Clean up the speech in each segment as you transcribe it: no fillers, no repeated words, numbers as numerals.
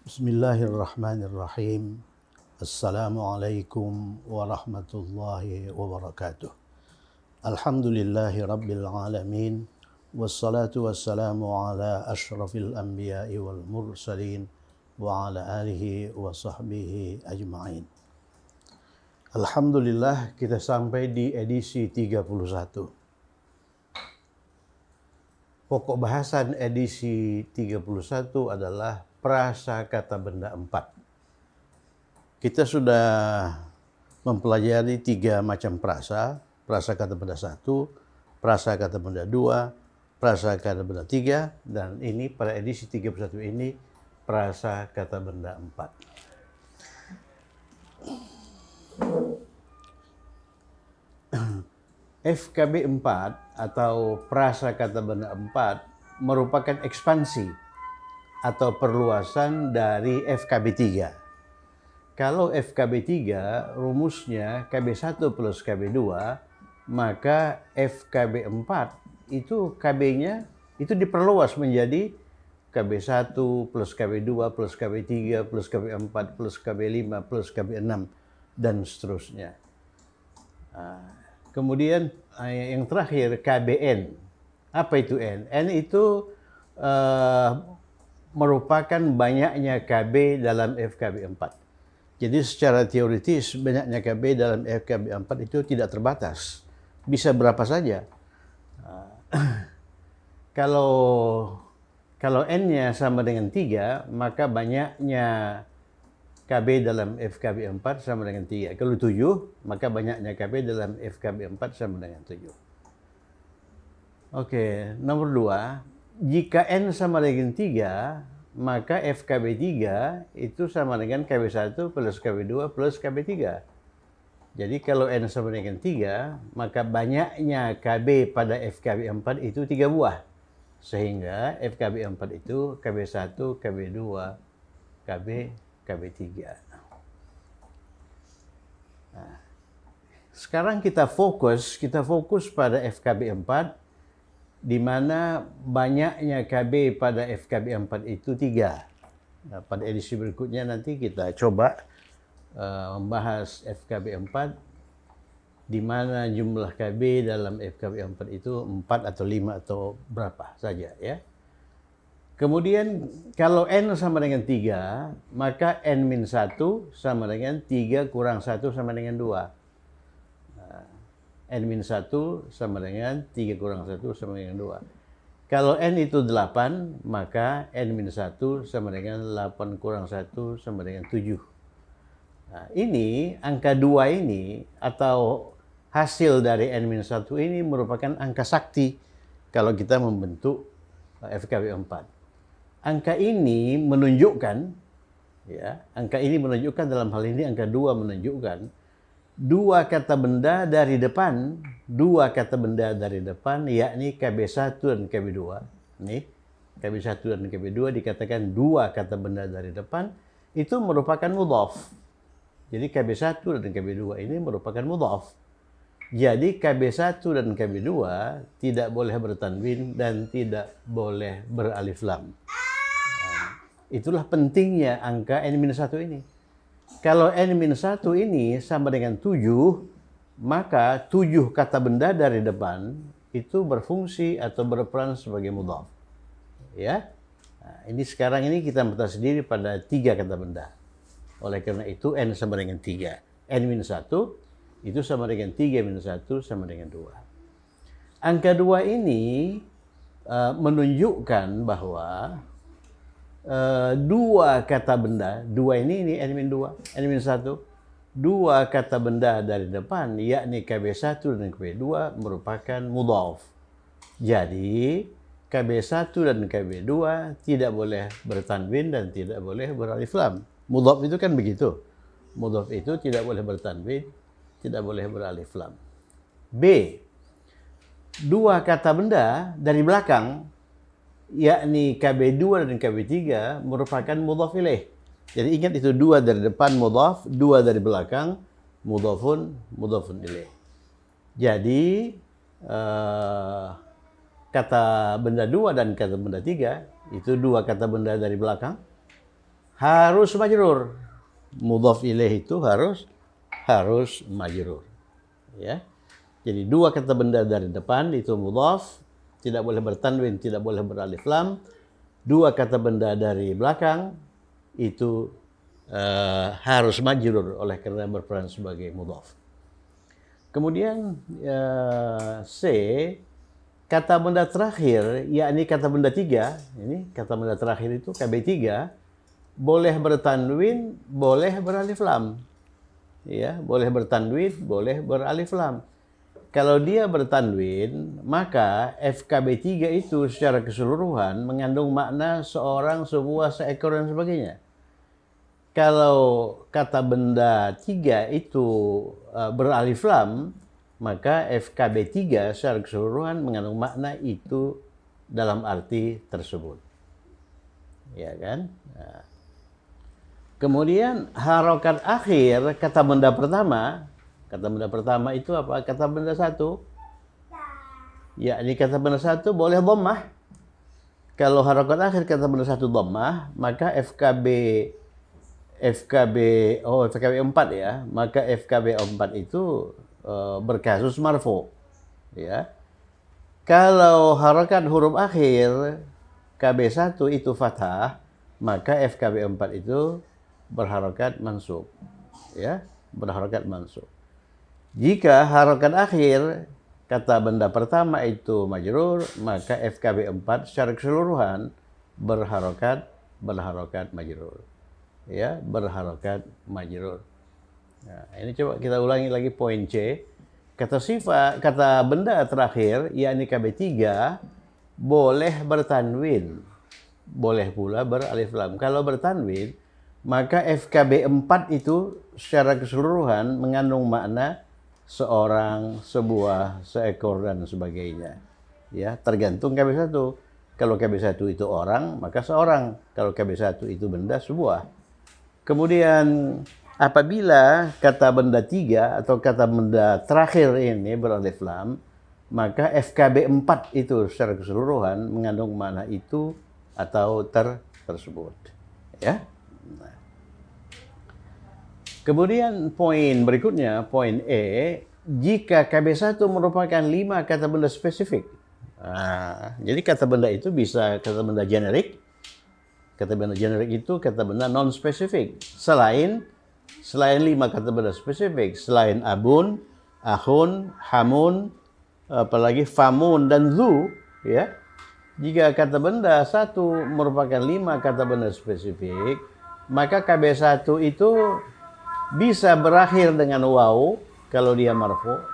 Bismillahirrahmanirrahim. Assalamualaikum warahmatullahi wabarakatuh. Alhamdulillahi rabbil alamin. Wassalatu wassalamu ala ashrafil anbiya'i wal mursalin wa ala alihi wa sahbihi ajma'in. Alhamdulillah, kita sampai di edisi 31. Pokok bahasan edisi 31 adalah prasakata benda 4. Kita sudah mempelajari 3 macam prasakata benda 1, prasakata benda 2, prasakata benda 3, dan ini pada edisi 31 ini prasakata benda 4. FKB 4 atau prasakata benda 4 merupakan ekspansi atau perluasan dari FKB 3. Kalau FKB 3 rumusnya KB1 plus KB2, maka FKB 4 itu KB-nya itu diperluas menjadi KB1 plus KB2 plus KB3 plus KB4 plus KB5 plus KB6 dan seterusnya. Kemudian yang terakhir KBN. Apa itu N? N itu merupakan banyaknya KB dalam FKB 4. Jadi secara teoritis banyaknya KB dalam FKB 4 itu tidak terbatas. Bisa berapa saja. Kalau N-nya sama dengan 3, maka banyaknya KB dalam FKB 4 sama dengan 3. Kalau 7, maka banyaknya KB dalam FKB 4 sama dengan 7. Oke, nomor 2. Jika N sama dengan 3, maka FKB 3 itu sama dengan KB1 plus KB2 plus KB3. Jadi kalau N sama dengan 3, maka banyaknya KB pada FKB 4 itu 3 buah. Sehingga FKB 4 itu KB1, KB2, KB3. Nah, sekarang kita fokus pada FKB 4, di mana banyaknya KB pada FKB 4 itu 3. Nah, pada edisi berikutnya nanti kita coba membahas FKB 4, di mana jumlah KB dalam FKB 4 itu 4 atau 5 atau berapa saja ya. Kemudian kalau N sama dengan 3, maka N-1 sama dengan 3 kurang 1 sama dengan 2. N-1 sama dengan 3 kurang 1 sama dengan 2. Kalau N itu 8, maka N-1 sama dengan 8 kurang 1 sama dengan 7. Nah, ini angka 2 ini atau hasil dari N-1 ini merupakan angka sakti kalau kita membentuk FKB 4. Angka ini menunjukkan, dalam hal ini angka 2 menunjukkan dua kata benda dari depan, yakni KB1 dan KB2. Nih, KB1 dan KB2 dikatakan dua kata benda dari depan, itu merupakan mudhaf. Jadi KB1 dan KB2 ini merupakan mudhaf. Jadi KB1 dan KB2 tidak boleh bertanwin dan tidak boleh beralif lam. Itulah pentingnya angka N-1 ini. Kalau N-1 ini sama dengan 7, maka 7 kata benda dari depan itu berfungsi atau berperan sebagai mudhaf. Ya. Nah, ini sekarang ini kita minta sendiri pada 3 kata benda. Oleh karena itu N sama dengan 3. N-1 itu sama dengan 3-1 sama dengan 2. Angka 2 ini menunjukkan bahwa dua kata benda, dua ini N-2, N-1, dua kata benda dari depan, yakni KB1 dan KB2 merupakan mudhaf. Jadi KB1 dan KB2 tidak boleh bertanwin dan tidak boleh beralif lam. Mudhaf itu kan begitu. Mudhaf itu tidak boleh bertanwin, tidak boleh beralif lam. B. Dua kata benda dari belakang, yakni KB2 dan KB3 merupakan mudhaf ilaih. Jadi ingat itu, dua dari depan mudhaf, dua dari belakang mudhafun ilaih. Jadi kata benda 2 dan kata benda 3 itu dua kata benda dari belakang, harus majrur. Mudhaf ilaih itu harus majrur. Ya. Jadi dua kata benda dari depan itu mudhaf, tidak boleh bertanwin, tidak boleh beralif lam. Dua kata benda dari belakang itu harus majrur oleh karena berperan sebagai mudhaf. Kemudian C, kata benda terakhir, yakni kata benda 3, ini kata benda terakhir itu KB3, boleh bertanwin, boleh beralif lam. Ya, boleh bertanwin, boleh beralif lam. Kalau dia bertanwin, maka FKB 3 itu secara keseluruhan mengandung makna seorang, sebuah, seekor, dan sebagainya. Kalau kata benda 3 itu beralif lam, maka FKB 3 secara keseluruhan mengandung makna itu dalam arti tersebut. Ya kan? Nah. Kemudian harokat akhir kata benda pertama itu apa? Kata benda 1. Yakni kata benda 1 boleh dhammah. Kalau harokat akhir kata benda 1 dhammah, maka FKB 4 ya. Maka FKB 4 itu berkasus marfu. Ya. Kalau harokat huruf akhir KB1 itu fathah, maka FKB 4 itu berharokat mansub. Ya, berharokat mansub. Jika harokat akhir kata benda pertama itu majrur, maka FKB 4 secara keseluruhan berharokat majrur. Ya, berharokat majrur. Nah, ini coba kita ulangi lagi poin C. Kata benda terakhir, yakni KB3, boleh bertanwin, boleh pula beralif lam. Kalau bertanwin, maka FKB 4 itu secara keseluruhan mengandung makna seorang, sebuah, seekor, dan sebagainya. Ya, tergantung KB1. Kalau KB1 itu orang, maka seorang. Kalau KB1 itu benda, sebuah. Kemudian apabila kata benda 3 atau kata benda terakhir ini beralif lam, maka FKB 4 itu secara keseluruhan mengandung makna itu atau tersebut. Ya. Nah. Kemudian poin berikutnya, poin E, jika KB1 merupakan 5 kata benda spesifik. Nah, jadi kata benda itu bisa kata benda generik. Kata benda generik itu kata benda non spesifik. Selain 5 kata benda spesifik, selain abun, ahun, hamun, apalagi famun dan zu, ya. Jika kata benda 1 merupakan 5 kata benda spesifik, maka KB1 itu bisa berakhir dengan waw kalau dia marfu,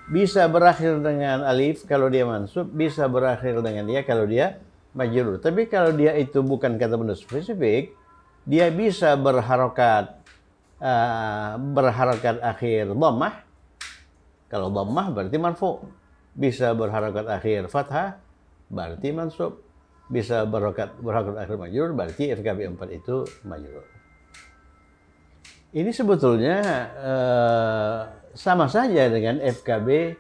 bisa berakhir dengan alif kalau dia mansub, bisa berakhir dengan dia kalau dia majrur. Tapi kalau dia itu bukan kata benda spesifik, dia bisa berharokat akhir dhammah. Kalau dhammah berarti marfu. Bisa berharokat akhir fathah berarti mansub. Bisa berharokat akhir majrur berarti FKB 4 itu majrur. Ini sebetulnya sama saja dengan FKB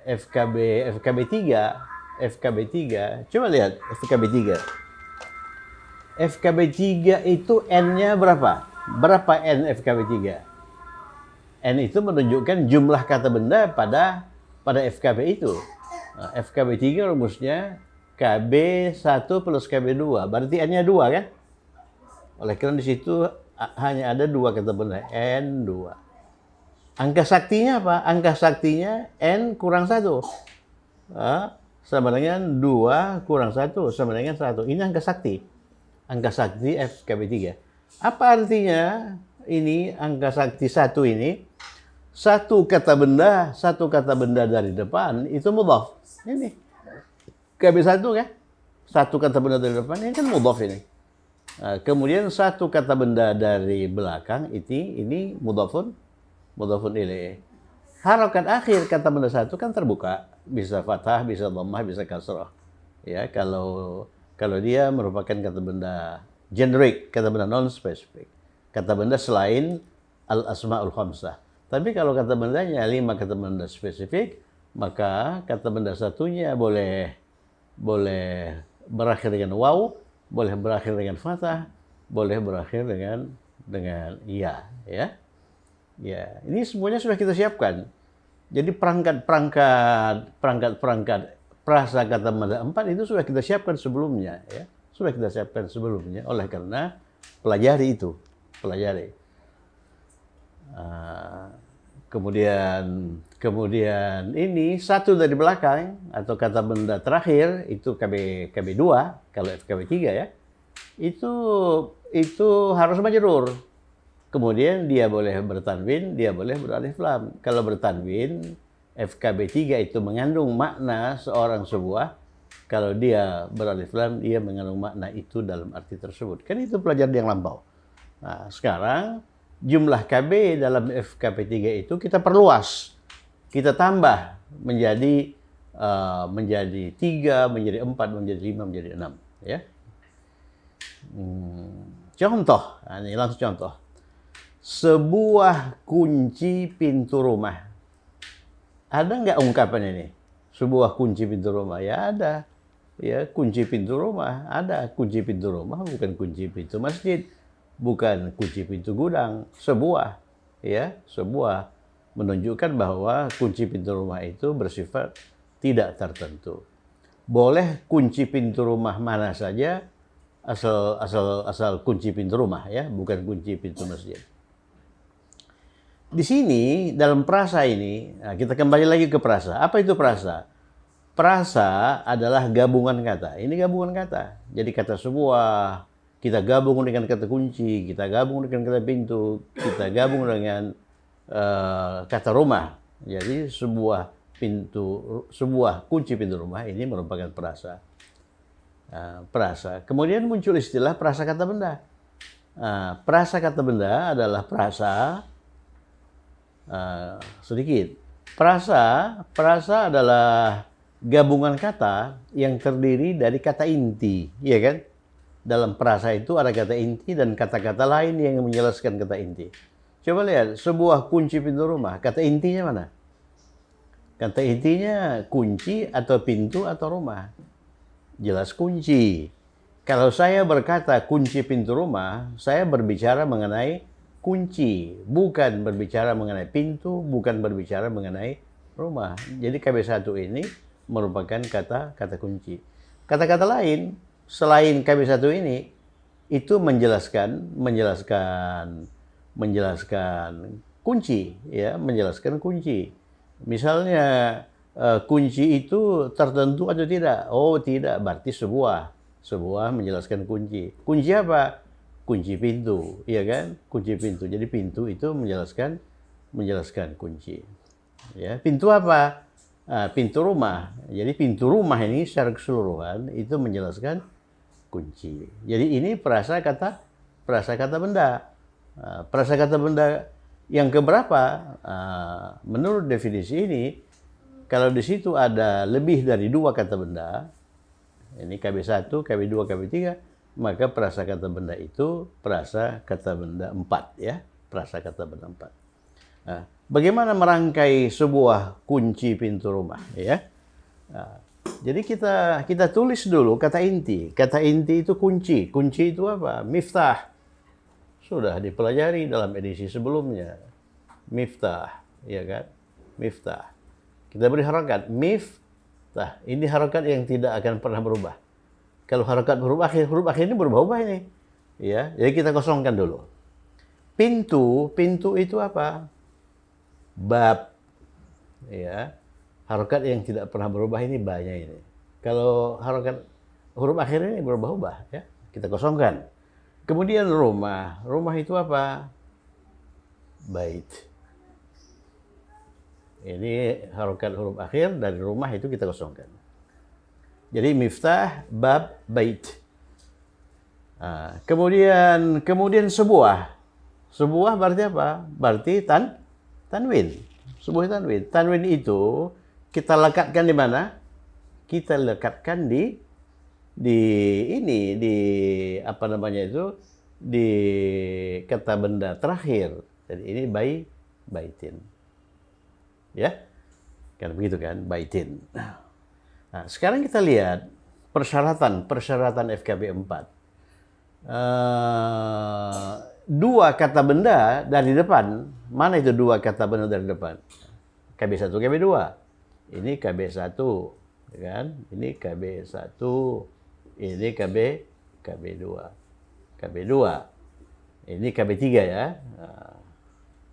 3. Coba lihat FKB 3. FKB 3 itu N-nya berapa? Berapa N FKB 3? N itu menunjukkan jumlah kata benda pada FKB itu. Nah, FKB 3 rumusnya KB 1 plus KB 2. Berarti N-nya 2 kan? Oleh karena di situ hanya ada 2 kata benda, N2. Angka saktinya apa? Angka saktinya N kurang 1. Sama dengan 2 kurang 1 sama dengan 1. Ini angka sakti. Angka sakti FKB 3. Apa artinya ini angka sakti 1 ini? Satu kata benda dari depan itu mudhaf. Ini KB 1 kan? Satu kata benda dari depan ini kan mudhaf ini. Nah, kemudian satu kata benda dari belakang ini mudhafun ilaih. Harokat akhir kata benda 1 kan terbuka, bisa fathah, bisa dhammah, bisa kasrah. Ya, kalau dia merupakan kata benda generik, kata benda non spesifik, kata benda selain al asmaul khamsah. Tapi kalau kata bendanya 5 kata benda spesifik, maka kata benda satunya boleh berakhir dengan waw, boleh berakhir dengan fathah, boleh berakhir dengan iya, ya. Ya, ini semuanya sudah kita siapkan. Jadi perangkat prasakata benda 4 itu sudah kita siapkan sebelumnya, ya. Sudah kita siapkan sebelumnya oleh karena pelajari itu, pelajari. Kemudian ini satu dari belakang atau kata benda terakhir itu KB2 kalau FKB3 ya. Itu harus majrur. Kemudian dia boleh bertanwin, dia boleh beralif lam. Kalau bertanwin, FKB3 itu mengandung makna seorang sebuah. Kalau dia beralif lam, dia mengandung makna itu dalam arti tersebut. Kan itu pelajaran yang lampau. Nah, sekarang jumlah KB dalam FKB3 itu kita perluas. Kita tambah menjadi 3, menjadi 4, menjadi 5, menjadi 6. Ya. Contoh, ini langsung contoh. Sebuah kunci pintu rumah. Ada nggak ungkapan ini? Sebuah kunci pintu rumah? Ya ada. Ya, kunci pintu rumah. Ada kunci pintu rumah, bukan kunci pintu masjid. Bukan kunci pintu gudang. Sebuah. Ya, sebuah. Menunjukkan bahwa kunci pintu rumah itu bersifat tidak tertentu. Boleh kunci pintu rumah mana saja, asal kunci pintu rumah ya, bukan kunci pintu masjid. Di sini dalam prasa ini, nah kita kembali lagi ke prasa. Apa itu prasa? Prasa adalah gabungan kata. Ini gabungan kata. Jadi kata sebuah, kita gabung dengan kata kunci, kita gabung dengan kata pintu, kita gabung dengan kata rumah. Jadi sebuah kunci pintu rumah ini merupakan prasa. Prasa. Kemudian muncul istilah prasa kata benda. Prasa kata benda adalah prasa sedikit. Prasa adalah gabungan kata yang terdiri dari kata inti, ya kan? Dalam prasa itu ada kata inti dan kata-kata lain yang menjelaskan kata inti. Coba lihat, sebuah kunci pintu rumah, kata intinya mana? Kata intinya kunci atau pintu atau rumah? Jelas kunci. Kalau saya berkata kunci pintu rumah, saya berbicara mengenai kunci, bukan berbicara mengenai pintu, bukan berbicara mengenai rumah. Jadi KB1 ini merupakan kata kunci. Kata-kata lain selain KB1 ini itu menjelaskan kunci, ya, menjelaskan kunci. Misalnya kunci itu tertentu atau tidak? Oh, tidak, berarti sebuah menjelaskan kunci. Kunci apa? Kunci pintu, iya kan? Kunci pintu. Jadi pintu itu menjelaskan kunci. Ya, pintu apa? Pintu rumah. Jadi pintu rumah ini secara keseluruhan itu menjelaskan kunci. Jadi ini prasa kata benda. Prasa kata benda yang keberapa? Menurut definisi ini, kalau di situ ada lebih dari 2 kata benda, ini KB1, KB2, KB3, maka prasa kata benda itu prasa kata benda 4 ya, prasa kata benda 4. Nah, bagaimana merangkai sebuah kunci pintu rumah ya? Nah, jadi kita tulis dulu kata inti. Kata inti itu kunci. Kunci itu apa? Miftah. Sudah dipelajari dalam edisi sebelumnya. Miftah, ya kan? Miftah. Kita beri harokat miftah. Ini harokat yang tidak akan pernah berubah. Kalau harokat huruf akhir ini berubah-ubah ini. Ya, jadi kita kosongkan dulu. Pintu itu apa? Bab. Ya. Harokat yang tidak pernah berubah ini banyak ini. Kalau harokat huruf akhir ini berubah-ubah, ya. Kita kosongkan. Kemudian rumah. Rumah itu apa? Bait. Ini harokat huruf akhir dari rumah itu kita kosongkan. Jadi miftah, bab, bait. Kemudian sebuah. Sebuah berarti apa? Berarti tanwin. Sebuah tanwin. Tanwin itu kita lekatkan di mana? Kita lekatkan di apa namanya itu? Di kata benda terakhir. Jadi ini baitin. Ya? Kan begitu kan? Baitin. Nah, sekarang kita lihat persyaratan FKB 4. dua kata benda dari depan. Mana itu dua kata benda dari depan? KB1, KB2. Ini KB1, kan? Ini KB1, ini KB2. KB2. Ini KB3 ya.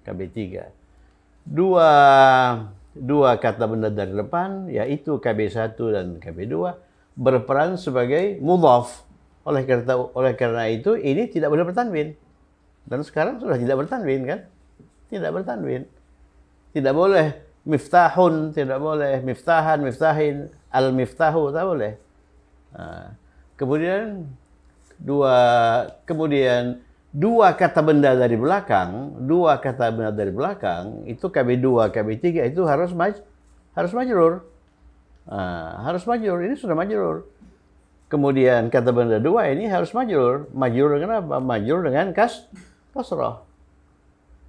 KB3. Dua kata benda dari depan, yaitu KB1 dan KB2, berperan sebagai mudhaf. Oleh karena itu, ini tidak boleh bertanwin. Dan sekarang sudah tidak bertanwin, kan? Tidak bertanwin. Tidak boleh miftahun, tidak boleh miftahan, miftahin, al-miftahu, tak boleh. Nah, kemudian dua kata benda dari belakang, itu KB2, KB3 itu harus majrur. Harus majrur, ini sudah majrur. Kemudian kata benda dua ini harus majrur. Majrur dengan apa? Majrur dengan kasrah.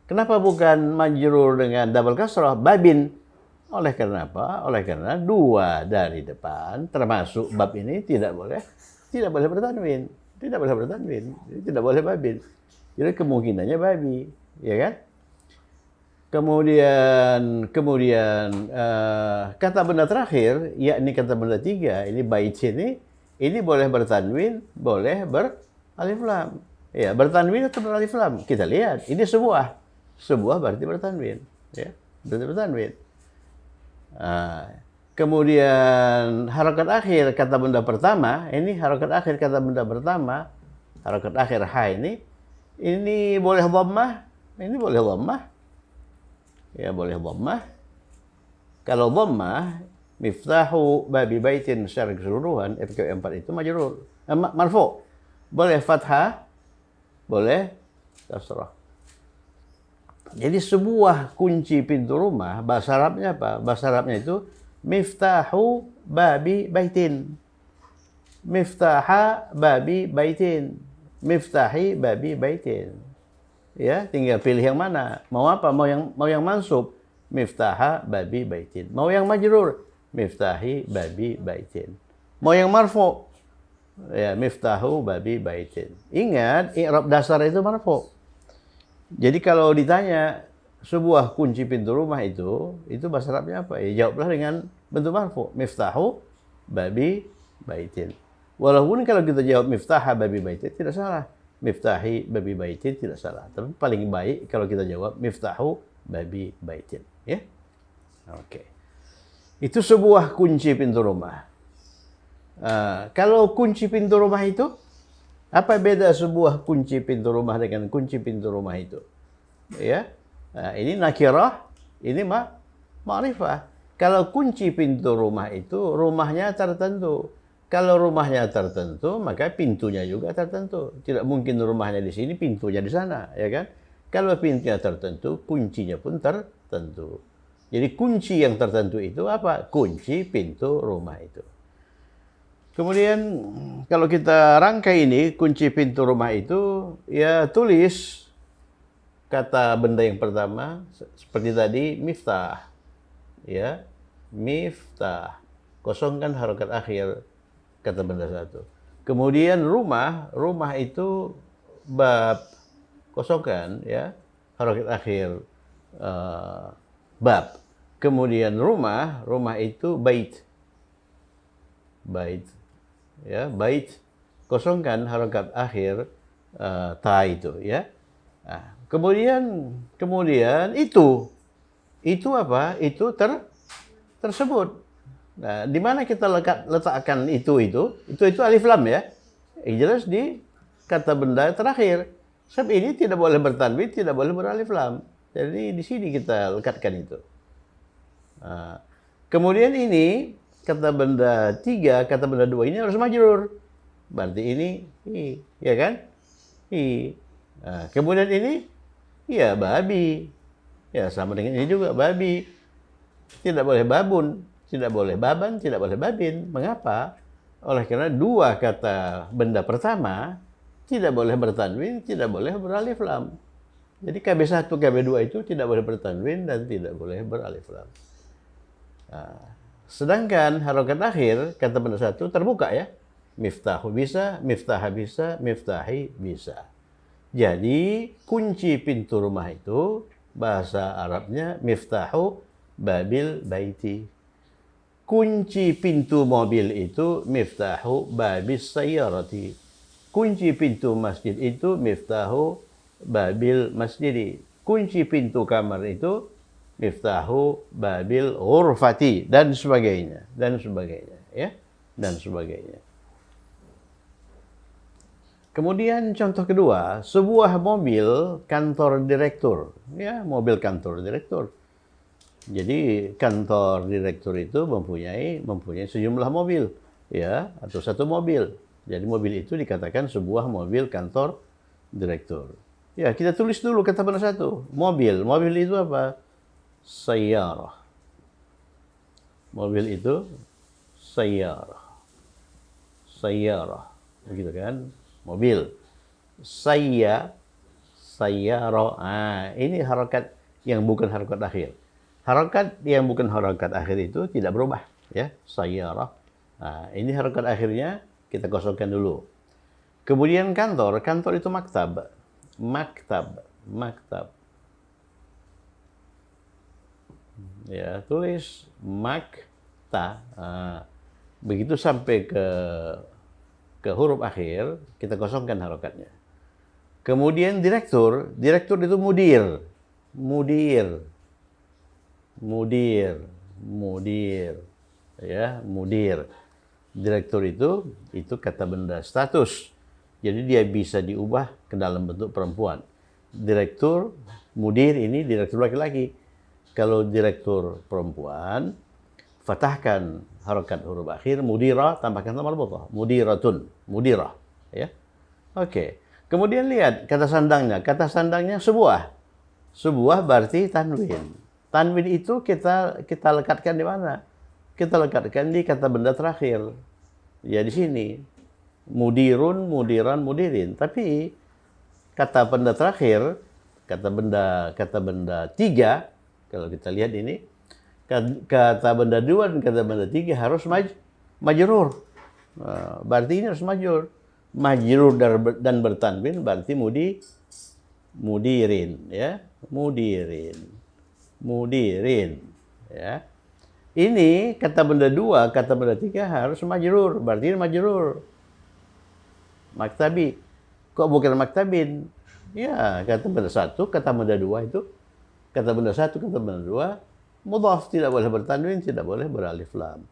Kenapa bukan majrur dengan double kasrah? Babin. Oleh karena apa? Oleh karena dua dari depan, termasuk bab ini tidak boleh bertanwin. Tidak boleh bertanwin. Tidak boleh babin. Jadi kemungkinannya babi, ya kan? Kemudian kata benda terakhir, yakni kata benda tiga, ini bait ini boleh bertanwin, boleh beralif lam. Ya, bertanwin atau beralif lam. Kita lihat, ini sebuah berarti bertanwin, ya. Berarti bertanwin. Kemudian harokat akhir kata benda pertama, ini harokat akhir kata benda pertama, harokat akhir ha ini boleh dhammah, ini boleh dhammah. Ya, boleh dhammah. Kalau dhammah, miftahu babi baitin secara keseluruhan, FQ4 itu majrur, marfu. Boleh fathah, boleh kasrah. Jadi sebuah kunci pintu rumah, bahasa Arabnya apa? Bahasa Arabnya itu miftahu babi baitin. Miftaha babi baitin. Miftahi babi baitin. Ya, tinggal pilih yang mana. Mau apa? Mau yang mansub, miftaha babi baitin. Mau yang majrur, miftahi babi baitin. Mau yang marfu, ya miftahu babi baitin. Ingat, i'rab dasar itu marfu. Jadi kalau ditanya sebuah kunci pintu rumah itu bahasa Arabnya apa? Ya jawablah dengan bentuk marfu. Miftahu babi baitin. Walaupun kalau kita jawab miftaha babi baitin tidak salah. Miftahi babi baitin tidak salah. Tapi paling baik kalau kita jawab miftahu babi baitin. Ya? Oke. Itu sebuah kunci pintu rumah. Kalau kunci pintu rumah itu, apa beda sebuah kunci pintu rumah dengan kunci pintu rumah itu? Ya, ini nakirah, ini ma'rifah. Kalau kunci pintu rumah itu, rumahnya tertentu. Kalau rumahnya tertentu, maka pintunya juga tertentu. Tidak mungkin rumahnya di sini, pintunya di sana, ya kan? Kalau pintunya tertentu, kuncinya pun tertentu. Jadi kunci yang tertentu itu apa? Kunci pintu rumah itu. Kemudian kalau kita rangkai ini, kunci pintu rumah itu, ya tulis kata benda yang pertama, seperti tadi, miftah. Ya, miftah. Kosongkan harokat akhir kata benda satu. Kemudian rumah itu bab. Kosongkan, ya, harokat akhir bab. Kemudian rumah itu bait. Bait. Ya, bait, kosongkan harokat akhir ta itu, ya. Nah, kemudian itu apa? Itu tersebut. Nah, di mana kita letakkan itu alif lam, ya. Jelas di kata benda terakhir. Sebab ini tidak boleh bertanwin, tidak boleh beralif lam. Jadi di sini kita lekatkan itu. Nah, kemudian ini kata benda 3, kata benda 2 ini harus majrur. Berarti ini i, ya kan? I. Nah, kemudian ini ya babi. Ya sama dengan ini juga babi. Tidak boleh babun, tidak boleh baban, tidak boleh babin. Mengapa? Oleh karena dua kata benda pertama tidak boleh bertanwin, tidak boleh beralif lam. Jadi KB1, KB2 itu tidak boleh bertanwin dan tidak boleh beralif lam. Nah, sedangkan harokat akhir kata benda satu terbuka, ya. Miftahu bisa, miftah bisa, miftahi bisa. Jadi kunci pintu rumah itu bahasa Arabnya miftahu babil baiti. Kunci pintu mobil itu miftahu babis sayyarati. Kunci pintu masjid itu miftahu babil masjidi. Kunci pintu kamar itu miftahu babil ghurfati dan sebagainya, ya, dan sebagainya. Kemudian contoh kedua, sebuah mobil kantor direktur, ya, mobil kantor direktur. Jadi kantor direktur itu mempunyai sejumlah mobil, ya, atau satu mobil. Jadi mobil itu dikatakan sebuah mobil kantor direktur. Ya, kita tulis dulu kata benar satu. Mobil. Mobil itu apa? Sayyarah. Mobil itu sayyarah. Sayyarah. Begitu kan? Mobil. Sayyarah. Ini harokat yang bukan harokat akhir. Harokat yang bukan harokat akhir itu tidak berubah, ya. Sayyarah. Ini harokat akhirnya kita kosongkan dulu. Kemudian kantor itu maktab. Ya, tulis makta. Begitu sampai ke huruf akhir, kita kosongkan harokatnya. Kemudian direktur itu mudir. Ya, mudir. Direktur itu kata benda status. Jadi dia bisa diubah ke dalam bentuk perempuan. Direktur, mudir ini direktur laki-laki. Kalau direktur perempuan, fatahkan harokat huruf akhir, mudira, tambahkan tamar botol. Mudiratun, mudirah. Ya. Oke. Kemudian lihat kata sandangnya. Kata sandangnya sebuah. Sebuah berarti tanwin. Tanwin itu kita lekatkan di mana? Kita lekatkan di kata benda terakhir. Ya di sini. Mudirun, mudiran, mudirin. Tapi kata benda terakhir, kata benda tiga, kalau kita lihat ini, kata benda dua dan kata benda tiga harus majrur. Berarti ini harus majrur. Majrur dan bertanwin berarti mudirin, ya. Mudirin, ya. Ini kata benda dua, kata benda tiga harus majrur. Berarti ini majrur. Maktabi. Kok bukan maktabin? Ya, kata benda satu, kata benda dua itu. Kata benda satu, kata benda dua. Mudhaf, tidak boleh bertanwin, tidak boleh beralif lam.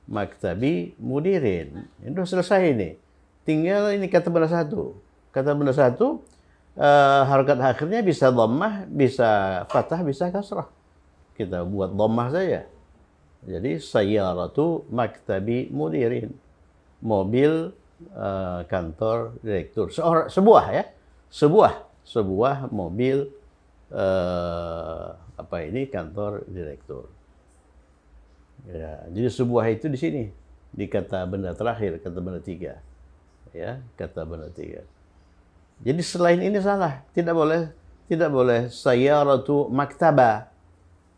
Maktabi mudirin. Ini sudah selesai ini. Tinggal ini kata benda satu. Kata benda satu, harokat akhirnya bisa dhammah, bisa fathah, bisa kasrah. Kita buat dhammah saja. Jadi sayyaratu maktabi mudirin. Mobil kantor direktur. Sebuah ya. Sebuah mobil kantor direktur. Ya, jadi sebuah itu di sini di kata benda terakhir, kata benda tiga. Ya, kata benda tiga. Jadi selain ini salah, tidak boleh sayyaratu maktaba.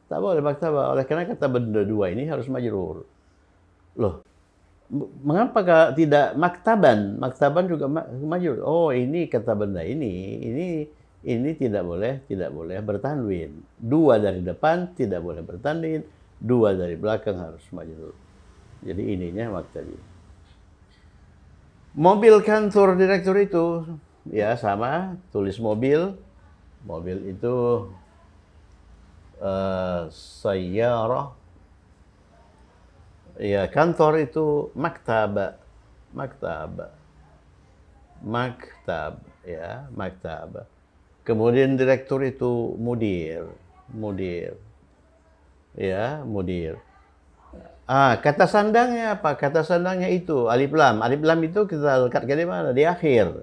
Tak boleh maktaba, oleh karena kata benda dua ini harus majrur. Loh, mengapa tidak maktaban? Maktaban juga majrur. Oh, ini kata benda ini tidak boleh bertanwin. Dua dari depan tidak boleh bertanwin, dua dari belakang harus majrur. Jadi ininya maktabi. Mobil kantor direktur itu ya sama, tulis mobil. Mobil itu sayyarah. Ya, kantor itu maktab, ya, maktab. Kemudian direktur itu mudir. Ya, mudir. Kata sandangnya apa? Kata sandangnya itu alif lam. Alif lam itu kita lekatkan di mana? Di akhir.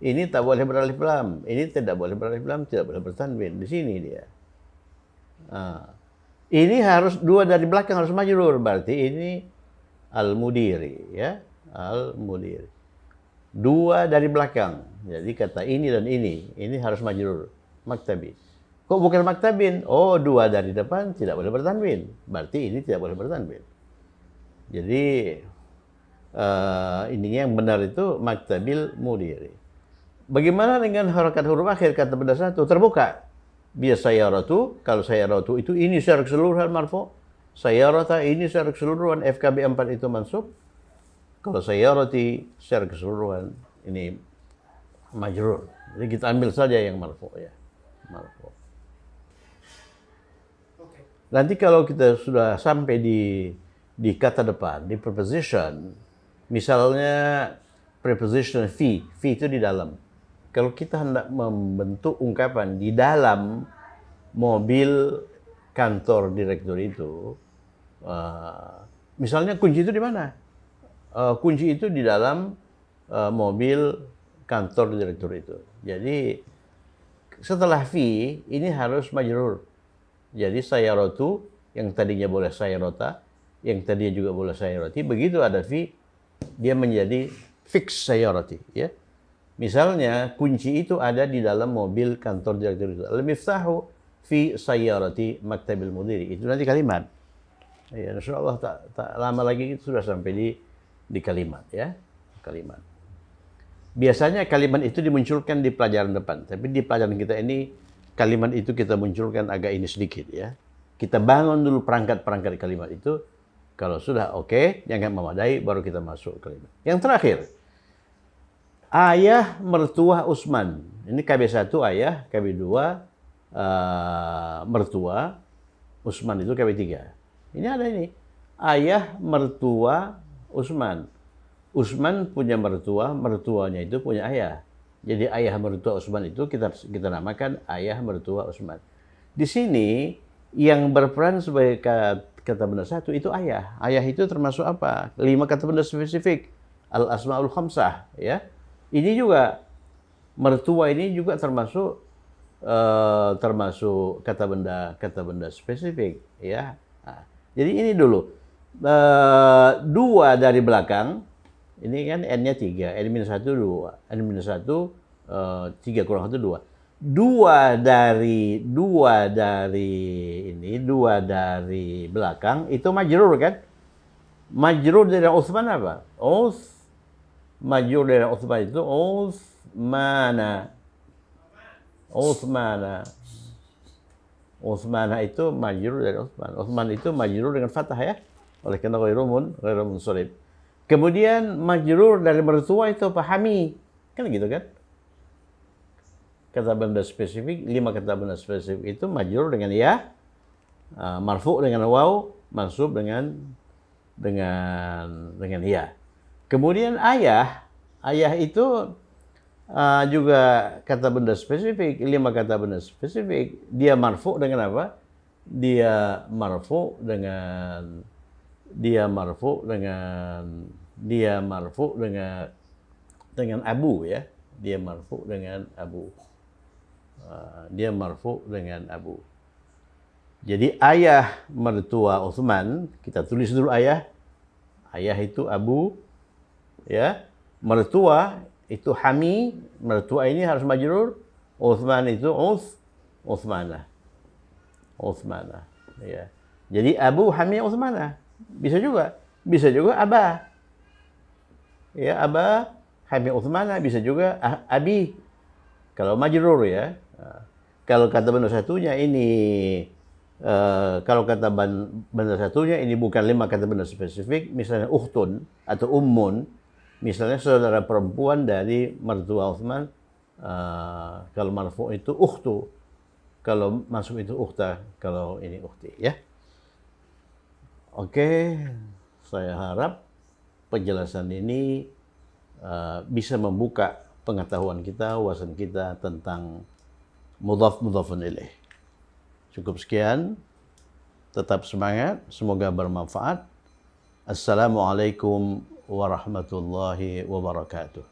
Ini tak boleh beralif lam. Ini tidak boleh beralif lam, tidak boleh bertanwin. Di sini dia. Ini harus dua dari belakang harus majrur, berarti ini al-mudiri, ya, al-mudiri. Dua dari belakang. Jadi kata ini dan ini harus majrur, maktabi. Kok bukan maktabin? Oh, dua dari depan tidak boleh bertanwin. Berarti ini tidak boleh bertanwin. Jadi ininya yang benar itu maktabil mudiri. Bagaimana dengan harakat huruf akhir kata benda satu? Terbuka. Biasa sayaratu, kalau sayaratu itu ini secara keseluruhan marfu. Sayarata ini secara keseluruhan FKB 4 itu mansub. Kalau sayarati secara keseluruhan ini majrur. Jadi kita ambil saja yang marfu ya. Marfu. Nanti kalau kita sudah sampai di kata depan, di preposition, misalnya preposition fi itu di dalam. Kalau kita hendak membentuk ungkapan di dalam mobil kantor direktur itu, misalnya kunci itu di mana? Kunci itu di dalam mobil kantor direktur itu. Jadi setelah fi ini harus majrur. Jadi sayaratu yang tadinya boleh sayarota, yang tadinya juga boleh sayarati, begitu ada fi dia menjadi fix sayarati, ya. Misalnya kunci itu ada di dalam mobil kantor direktur itu. Al-miftahu fi sayyarati maktabil mudiri. Itu nanti kalimat. Ya, insyaallah tak lama lagi itu sudah sampai di kalimat ya. Kalimat. Biasanya kalimat itu dimunculkan di pelajaran depan, tapi di pelajaran kita ini kalimat itu kita munculkan agak ini sedikit ya. Kita bangun dulu perangkat-perangkat kalimat itu. Kalau sudah oke, jangan memadai baru kita masuk kalimat. Yang terakhir, ayah mertua Utsman. Ini KB1 ayah, KB2 mertua, Utsman itu KB3. Ini ada ini. Ayah mertua Utsman. Utsman punya mertua, mertuanya itu punya ayah. Jadi ayah mertua Utsman itu kita namakan ayah mertua Utsman. Di sini yang berperan sebagai kata benda satu itu ayah. Ayah itu termasuk apa? 5 kata benda spesifik. Al-asmaul khamsah ya. Ini juga mertua ini juga termasuk kata benda spesifik ya. Nah, jadi ini dulu 2 dari belakang ini kan n-nya 3, n-1 2, n-1 3 kurang 1 2. 2 dari belakang itu majrur kan? Majrur dari Utsman apa? Majrur dari Utsman itu Utsmana itu majrur dari Utsman. Utsman itu majrur dengan fathah ya. Oleh karena ghairu munsharif. Kemudian majrur dari mertua itu pahami. Kan gitu kan? Kata benda spesifik, 5 kata benda spesifik itu majrur dengan ya, marfu dengan waw, mansub dengan ya. Kemudian ayah itu juga kata benda spesifik, 5 kata benda spesifik. Dia marfu dengan apa? Dia marfu dengan abu ya. Dia marfu dengan abu. Jadi ayah mertua Utsman, kita tulis dulu ayah. Ayah itu abu ya. Mertua itu hami, mertua ini harus majrur. Utsman itu Utsmanah ya. Jadi abu hami Utsmanah. Bisa juga abah. Ya, abah hami Utsmanah, bisa juga abi. Kalau majrur ya. Kalau kata benda satunya ini benda satunya ini bukan 5 kata benda spesifik, misalnya ukhtun atau ummun, misalnya saudara perempuan dari mertua Utsman, kalau marfu itu ukhtu, kalau masuk itu ukhta, kalau ini ukhti ya. Oke, saya harap penjelasan ini bisa membuka pengetahuan kita, wawasan kita tentang mudhaf-mudhafun ilaih. Cukup sekian. Tetap semangat. Semoga bermanfaat. Assalamualaikum warahmatullahi wabarakatuh.